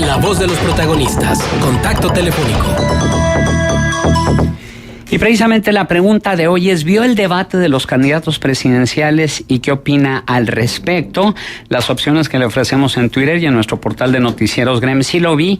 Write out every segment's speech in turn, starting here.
La voz de los protagonistas. Contacto telefónico. Y precisamente la pregunta de hoy es: ¿vio el debate de los candidatos presidenciales y qué opina al respecto? Las opciones que le ofrecemos en Twitter y en nuestro portal de noticieros GREM. Sí lo vi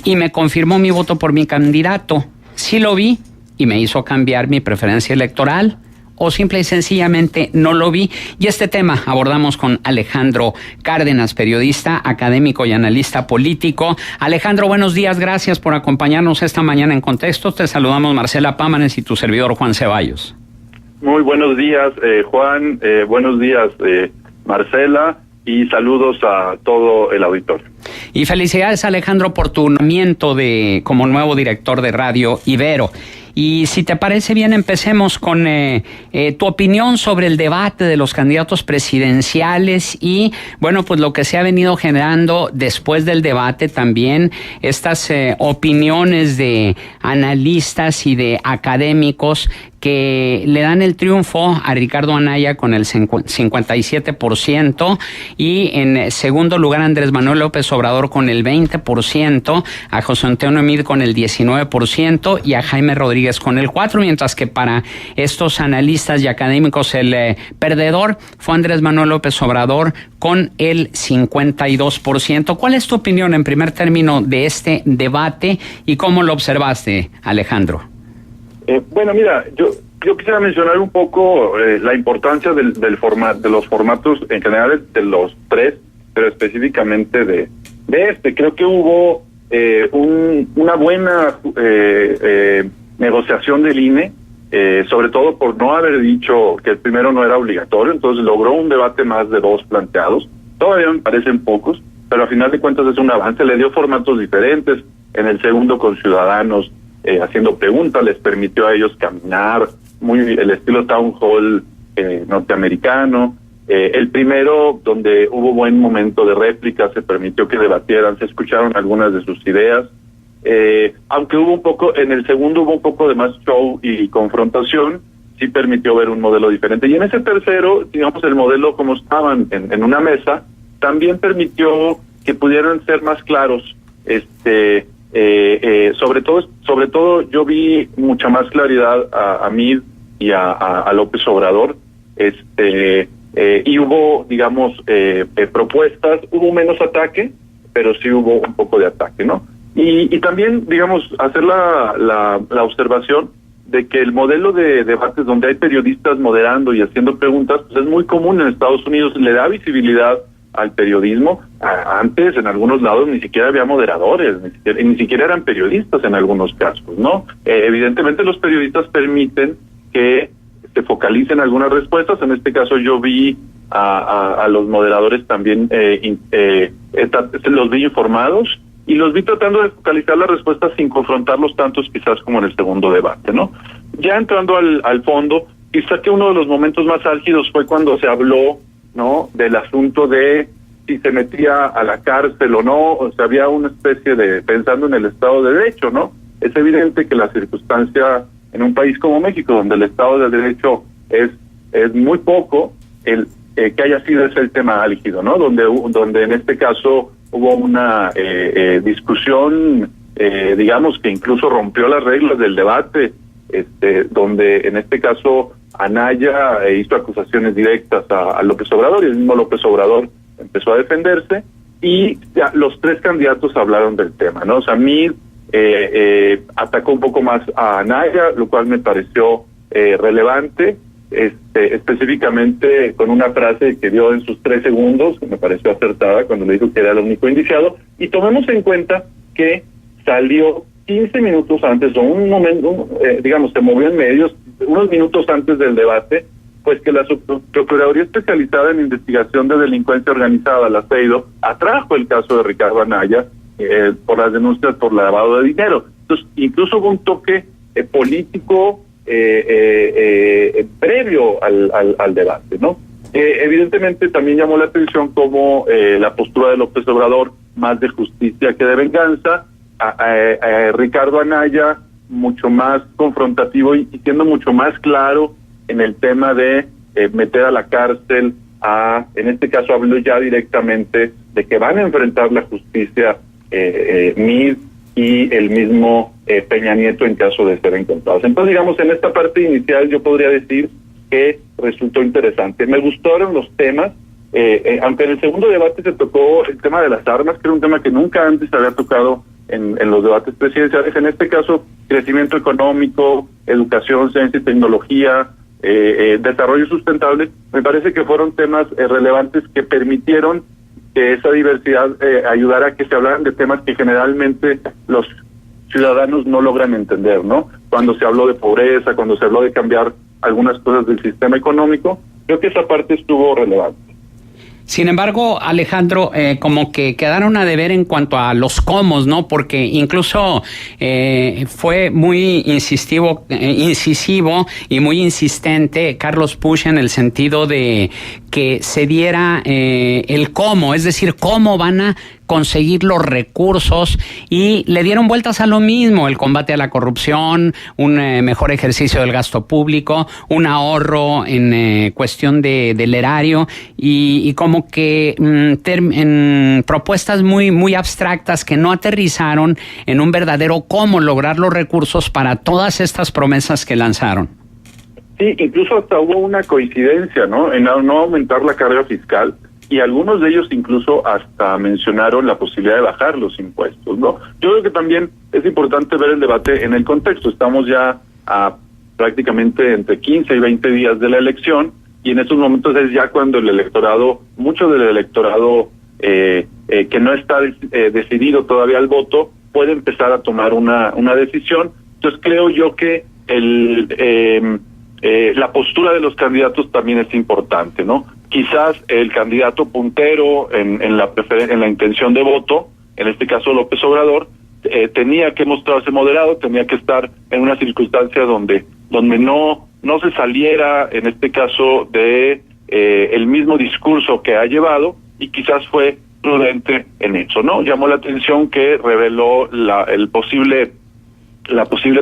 y me confirmó mi voto por mi candidato. Sí lo vi y me hizo cambiar mi preferencia electoral, o simple y sencillamente no lo vi. Y este tema abordamos con Alejandro Cárdenas, periodista, académico y analista político. Alejandro, buenos días, gracias por acompañarnos esta mañana en Contexto. Te saludamos Marcela Pámanes y tu servidor Juan Ceballos. Muy buenos días, Juan, buenos días, Marcela, y saludos a todo el auditorio. Y felicidades, Alejandro, por tu nombramiento como nuevo director de Radio Ibero. Y si te parece bien, empecemos con tu opinión sobre el debate de los candidatos presidenciales y, bueno, pues lo que se ha venido generando después del debate también, estas opiniones de analistas y de académicos que le dan el triunfo a Ricardo Anaya con el 57% y en segundo lugar Andrés Manuel López Obrador con el 20%, a José Antonio Meade con el 19% y a Jaime Rodríguez con el 4%, mientras que para estos analistas y académicos el perdedor fue Andrés Manuel López Obrador con el 52%. ¿Cuál es tu opinión en primer término de este debate y cómo lo observaste, Alejandro? Bueno, mira, yo quisiera mencionar un poco la importancia de los formatos en general de los tres, pero específicamente de este. Creo que hubo una buena negociación del INE, sobre todo por no haber dicho que el primero no era obligatorio, entonces logró un debate más de dos planteados. Todavía me parecen pocos, pero a final de cuentas es un avance. Le dio formatos diferentes. En el segundo con ciudadanos haciendo preguntas, les permitió a ellos caminar, muy el estilo town hall norteamericano. El primero, donde hubo buen momento de réplica, se permitió que debatieran, se escucharon algunas de sus ideas. Aunque hubo un poco, en el segundo hubo un poco de más show y confrontación, sí permitió ver un modelo diferente. Y en ese tercero, digamos, el modelo como estaban en una mesa, también permitió que pudieran ser más claros. Sobre todo yo vi mucha más claridad a Meade y a López Obrador, y hubo, digamos, propuestas, hubo menos ataque, pero sí hubo un poco de ataque, ¿no? Y también, digamos, hacer la observación de que el modelo de debates donde hay periodistas moderando y haciendo preguntas, pues es muy común en Estados Unidos, le da visibilidad al periodismo. Antes en algunos lados ni siquiera había moderadores, ni siquiera eran periodistas en algunos casos, ¿no? Evidentemente los periodistas permiten que se focalicen algunas respuestas. En este caso yo vi a los moderadores también, los vi informados y los vi tratando de focalizar las respuestas sin confrontarlos tantos quizás como en el segundo debate, ¿no? Ya entrando al fondo, quizá que uno de los momentos más álgidos fue cuando se habló, ¿no?, del asunto de si se metía a la cárcel o no, o sea, había una especie de, pensando en el Estado de Derecho, ¿no? Es evidente que la circunstancia en un país como México, donde el Estado de Derecho es muy poco, que haya sido ese el tema álgido, ¿no? Donde en este caso hubo una discusión, digamos, que incluso rompió las reglas del debate, donde en este caso Anaya hizo acusaciones directas a López Obrador y el mismo López Obrador empezó a defenderse y ya los tres candidatos hablaron del tema, ¿no? O sea, Meade atacó un poco más a Anaya, lo cual me pareció relevante, específicamente con una frase que dio en sus 3 segundos, que me pareció acertada cuando le dijo que era el único indiciado, y tomemos en cuenta que salió 15 minutos antes, o un momento, digamos, se movió en medios, unos minutos antes del debate, pues que la Procuraduría Especializada en Investigación de Delincuencia Organizada, la CEIDO, atrajo el caso de Ricardo Anaya por las denuncias por lavado de dinero. Entonces, incluso hubo un toque político previo al debate, ¿no? Evidentemente también llamó la atención como la postura de López Obrador, más de justicia que de venganza, Ricardo Anaya mucho más confrontativo y siendo mucho más claro en el tema de meter a la cárcel en este caso habló ya directamente de que van a enfrentar la justicia Mid y el mismo Peña Nieto en caso de ser encontrados. Entonces, digamos, en esta parte inicial yo podría decir que resultó interesante. Me gustaron los temas, aunque en el segundo debate se tocó el tema de las armas, que era un tema que nunca antes se había tocado en los debates presidenciales. En este caso, crecimiento económico, educación, ciencia y tecnología, desarrollo sustentable, me parece que fueron temas relevantes que permitieron que esa diversidad ayudara a que se hablaran de temas que generalmente los ciudadanos no logran entender, ¿no? Cuando se habló de pobreza, cuando se habló de cambiar algunas cosas del sistema económico, creo que esa parte estuvo relevante. Sin embargo, Alejandro, como que quedaron a deber en cuanto a los cómo, ¿no? Porque incluso fue muy incisivo y muy insistente Carlos Puch en el sentido de que se diera el cómo, es decir, cómo van a conseguir los recursos, y le dieron vueltas a lo mismo: el combate a la corrupción, un mejor ejercicio del gasto público, un ahorro en cuestión del erario, y como que en propuestas muy abstractas que no aterrizaron en un verdadero cómo lograr los recursos para todas estas promesas que lanzaron. Sí, incluso hasta hubo una coincidencia, ¿no? En no aumentar la carga fiscal, y algunos de ellos incluso hasta mencionaron la posibilidad de bajar los impuestos, ¿no? Yo creo que también es importante ver el debate en el contexto. Estamos ya a prácticamente entre 15 y 20 días de la elección, y en estos momentos es ya cuando el electorado, mucho del electorado que no está decidido todavía al voto, puede empezar a tomar una decisión. Entonces creo yo que la postura de los candidatos también es importante, ¿no? Quizás el candidato puntero en la intención de voto, en este caso López Obrador, tenía que mostrarse moderado, tenía que estar en una circunstancia donde no se saliera, en este caso, de el mismo discurso que ha llevado, y quizás fue prudente en eso, ¿no? Llamó la atención que reveló la posible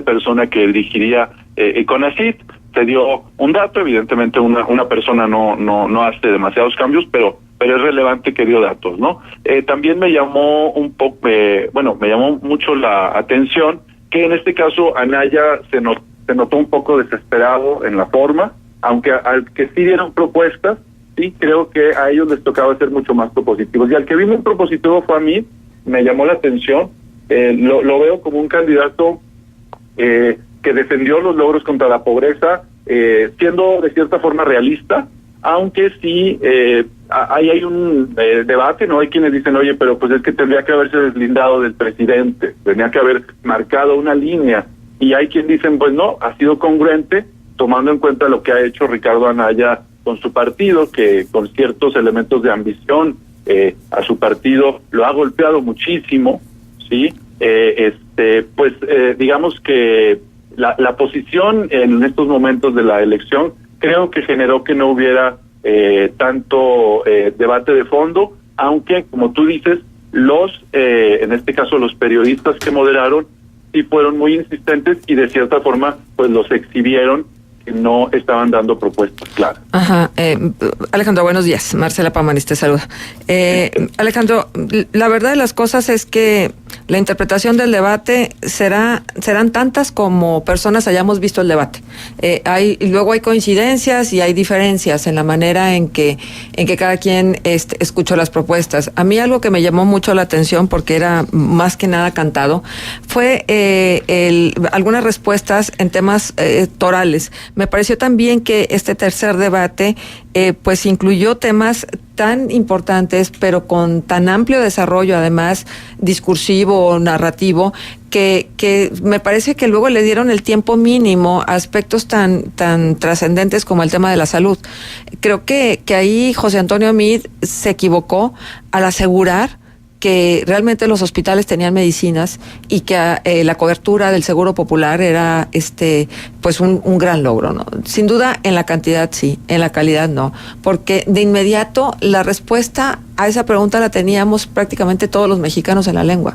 persona que dirigiría CONACYT. Se dio un dato, evidentemente una persona no hace demasiados cambios, pero es relevante que dio datos, ¿no? También me llamó me llamó mucho la atención que en este caso Anaya se notó un poco desesperado en la forma, aunque al que sí dieron propuestas, sí creo que a ellos les tocaba ser mucho más propositivos. Y al que vi muy propositivo fue a mí, me llamó la atención, lo veo como un candidato que defendió los logros contra la pobreza, siendo de cierta forma realista, aunque sí hay un debate, ¿no? Hay quienes dicen, oye, pero pues es que tendría que haberse deslindado del presidente, tenía que haber marcado una línea, y hay quienes dicen, pues no, ha sido congruente, tomando en cuenta lo que ha hecho Ricardo Anaya con su partido, que con ciertos elementos de ambición a su partido lo ha golpeado muchísimo, ¿sí? Digamos que la posición en estos momentos de la elección creo que generó que no hubiera tanto debate de fondo, aunque, como tú dices, en este caso los periodistas que moderaron sí fueron muy insistentes y de cierta forma pues los exhibieron que no estaban dando propuestas claras. Ajá. Alejandro, buenos días. Marcela Pamanis te saluda. Alejandro, la verdad de las cosas es que la interpretación del debate serán tantas como personas hayamos visto el debate. Luego hay coincidencias y hay diferencias en la manera en que cada quien escuchó las propuestas. A mí algo que me llamó mucho la atención, porque era más que nada cantado, fue algunas respuestas en temas torales. Me pareció también que este tercer debate pues incluyó temas tan importantes, pero con tan amplio desarrollo, además discursivo o narrativo, que me parece que luego le dieron el tiempo mínimo a aspectos tan trascendentes como el tema de la salud. Creo que ahí José Antonio Meade se equivocó al asegurar que realmente los hospitales tenían medicinas y que la cobertura del Seguro Popular era pues un gran logro, ¿no? Sin duda en la cantidad sí, en la calidad no, porque de inmediato la respuesta a esa pregunta la teníamos prácticamente todos los mexicanos en la lengua.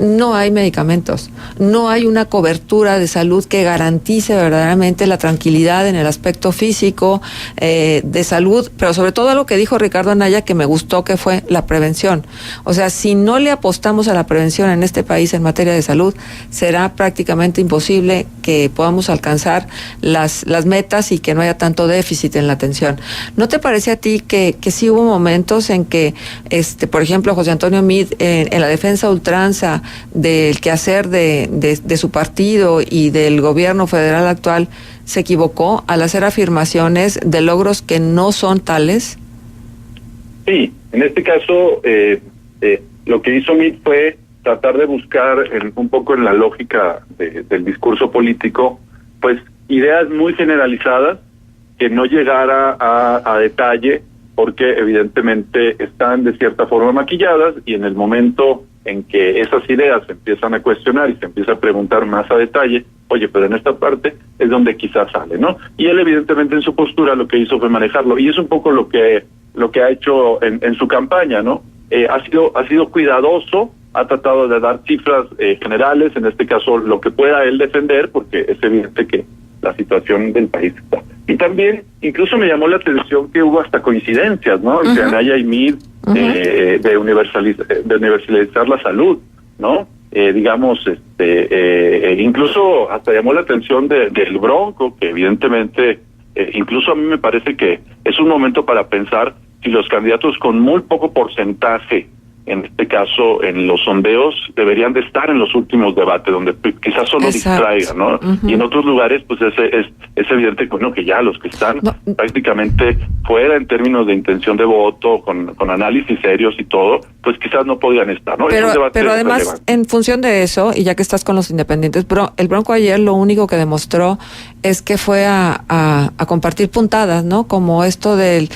No hay medicamentos, no hay una cobertura de salud que garantice verdaderamente la tranquilidad en el aspecto físico, de salud, pero sobre todo lo que dijo Ricardo Anaya que me gustó, que fue la prevención. O sea, si no le apostamos a la prevención en este país en materia de salud, será prácticamente imposible que podamos alcanzar las metas y que no haya tanto déficit en la atención. ¿No te parece a ti que sí hubo momentos en que, por ejemplo, José Antonio Meade, en la defensa a ultranza del quehacer de su partido y del gobierno federal actual, se equivocó al hacer afirmaciones de logros que no son tales? Sí, en este caso lo que hizo Meade fue tratar de buscar un poco en la lógica del discurso político, pues ideas muy generalizadas que no llegara a detalle, porque evidentemente están de cierta forma maquilladas, y en el momento en que esas ideas se empiezan a cuestionar y se empieza a preguntar más a detalle, oye, pero en esta parte es donde quizás sale, ¿no? Y él evidentemente en su postura lo que hizo fue manejarlo, y es un poco lo que ha hecho en su campaña, ¿no? Ha sido cuidadoso, ha tratado de dar cifras generales, en este caso lo que pueda él defender, porque es evidente que la situación del país está. Y también, incluso me llamó la atención que hubo hasta coincidencias, ¿no? Entre Anaya y Meade, de universalizar la salud, ¿no? Digamos, incluso hasta llamó la atención del Bronco, que evidentemente, incluso a mí me parece que es un momento para pensar si los candidatos con muy poco porcentaje, en este caso en los sondeos, deberían de estar en los últimos debates, donde quizás solo distraigan, ¿no? Y en otros lugares, pues es evidente que ya los que están prácticamente fuera en términos de intención de voto, con análisis serios y todo, pues quizás no podían estar, ¿no? Pero además, relevante. En función de eso, y ya que estás con los independientes, el Bronco ayer lo único que demostró es que fue a compartir puntadas, ¿no? Como esto del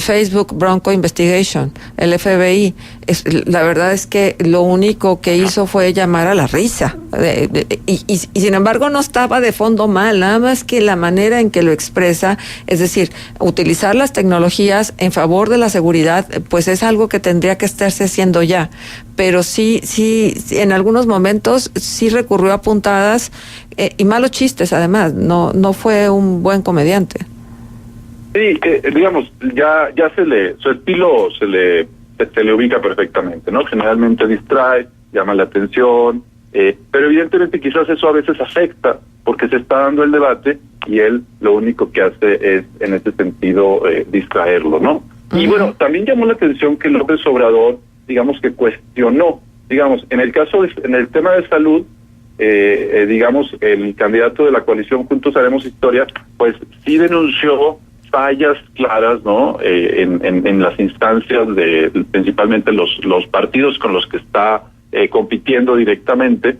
Facebook Bronco Investigation, el FBI. La verdad es que lo único que hizo fue llamar a la risa. Y sin embargo no estaba de fondo mal, nada más que la manera en que lo expresa, es decir, utilizar las tecnologías en favor de la seguridad, pues es algo que tendría que estarse haciendo ya. Pero sí, en algunos momentos sí recurrió a puntadas y malos chistes, además. No fue un buen comediante. Sí, digamos, ya su estilo se le ubica perfectamente, ¿no? Generalmente distrae, llama la atención, pero evidentemente quizás eso a veces afecta, porque se está dando el debate y él lo único que hace es, en ese sentido, distraerlo, ¿no? Y bueno, también llamó la atención que López Obrador, digamos, que cuestionó, digamos, en el tema de salud, digamos, el candidato de la coalición Juntos Haremos Historia, pues sí denunció fallas claras, ¿no? En las instancias principalmente los partidos con los que está compitiendo directamente,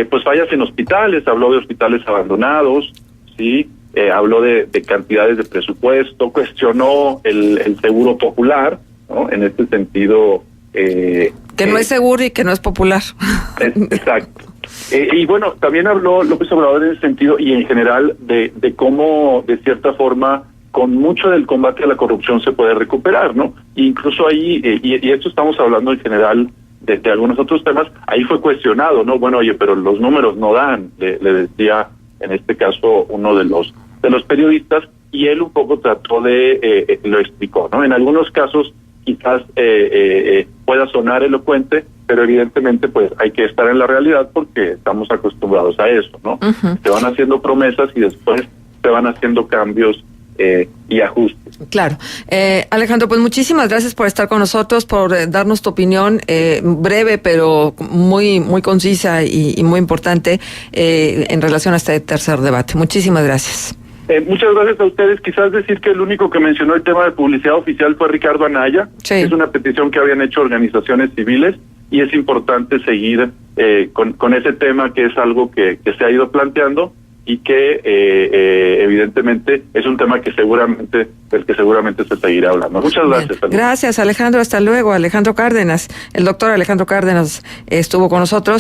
pues fallas en hospitales, habló de hospitales abandonados, sí, habló de cantidades de presupuesto, cuestionó el seguro popular, ¿no? En este sentido, que no es seguro y que no es popular. Exacto. Y bueno, también habló López Obrador en ese sentido y en general de cómo, de cierta forma, con mucho del combate a la corrupción se puede recuperar, ¿no? Incluso ahí, y esto estamos hablando en general de algunos otros temas, ahí fue cuestionado, ¿no? Bueno, oye, pero los números no dan, le decía en este caso uno de los periodistas, y él un poco trató lo explicó, ¿no? En algunos casos quizás pueda sonar elocuente, pero evidentemente pues hay que estar en la realidad porque estamos acostumbrados a eso, ¿no? Se van haciendo promesas y después se van haciendo cambios y ajustes. Claro. Alejandro, pues muchísimas gracias por estar con nosotros, por darnos tu opinión breve, pero muy muy concisa y muy importante en relación a este tercer debate. Muchísimas gracias. Muchas gracias a ustedes. Quizás decir que el único que mencionó el tema de publicidad oficial fue Ricardo Anaya. Sí. Es una petición que habían hecho organizaciones civiles y es importante seguir con ese tema, que es algo que se ha ido planteando y que evidentemente es un tema que seguramente se seguirá hablando. Muchas gracias. Gracias, Alejandro. Hasta luego. Alejandro Cárdenas, el doctor Alejandro Cárdenas estuvo con nosotros.